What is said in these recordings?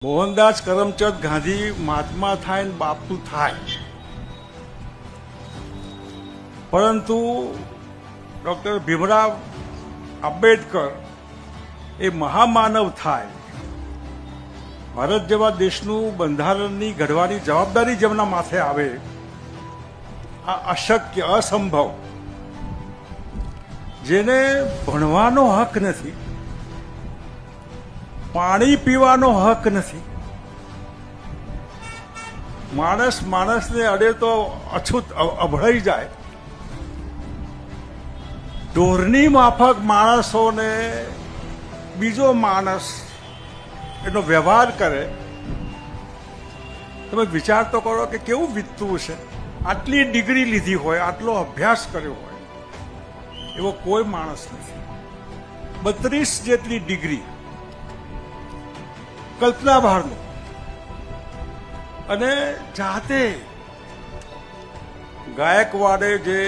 મોહનદાસ કરમચંદ ગાંધી મહાત્મા થાય ને બાપુ થાય, પરંતુ ડૉક્ટર ભીમરાવ આંબેડકર એ મહામાનવ થાય, ભારત જેવા દેશનું બંધારણની ઘડવાની જવાબદારી જેમના માથે આવે, આ અશક્ય અસંભવ, જેને ભણવાનો હક નથી, પાણી પીવાનો હક નથી, માણસને અડે તો અછૂત અભળાઈ જાય, ઢોરની માફક માણસોને બીજો માણસ એનો વ્યવહાર કરે. તમે વિચાર તો કરો કે કેવું વીતતું છે. આટલી ડિગ્રી લીધી હોય, આટલો અભ્યાસ કર્યો હોય, એવો કોઈ માણસ નથી. 32 જેટલી ડિગ્રી કલ્પના બહારનું, અને જાતે ગાયકવાડે જે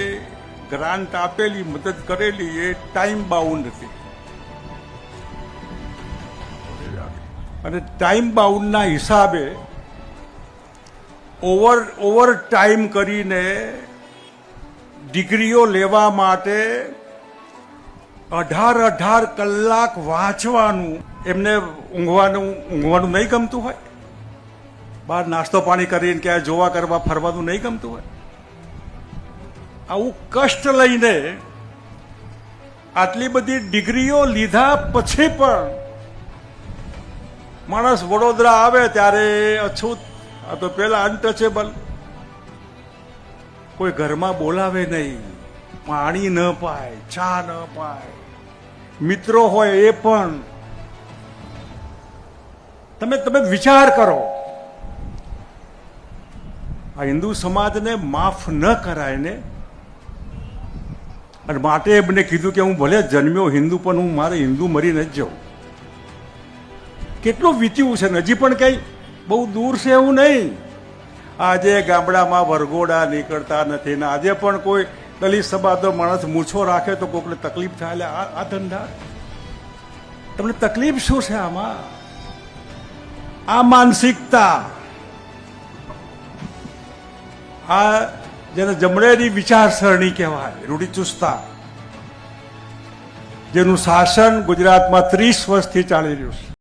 ગ્રાન્ટ આપેલી, મદદ કરેલી, એ ટાઈમ બાઉન્ડ હતી, અને ટાઈમ બાઉન્ડના હિસાબે ઓવર ટાઈમ કરીને ડિગ્રીઓ લેવા માટે 18 કલાક વાંચવાનું. એમને ઊંઘવાનું નહીં ગમતું હોય, બહાર નાસ્તો પાણી કરીને ક્યાંય જોવા કરવા ફરવાનું નહીં ગમતું હોય, આવું કષ્ટ લઈને આટલી બધી ડિગ્રીઓ લીધા પછી પણ માણસ વડોદરા આવે ત્યારે અછૂત, આ તો પેલા અનટચેબલ, કોઈ ઘરમાં બોલાવે નહીં, પાણી ન પાય, ચા ન પાય, મિત્રો હોય એ પણ. તમે વિચાર કરો, આ હિન્દુ સમાજને માફ ન કરાય ને, અને માટે એમને કીધું કે હું ભલે જન્મ્યો હિન્દુ, પણ હું મારે હિન્દુ મરી નથી જવું. કેટલું વીત્યું છે ને, હજી પણ કંઈ બહુ દૂર છે એવું નહીં. આજે ગામડામાં વરઘોડા નીકળતા નથી ને આજે પણ કોઈ દલિત સમાજનો માણસ મૂછો રાખે તો કોઈને તકલીફ થાય. એટલે આ ધંધા, તમને તકલીફ શું છે આમાં? આ માનસિકતા, આ જેને જમણેરી વિચારસરણી કહેવાય, રૂઢિચુસ્તતા, જેનું શાસન ગુજરાતમાં 30 વર્ષથી ચાલી રહ્યું છે.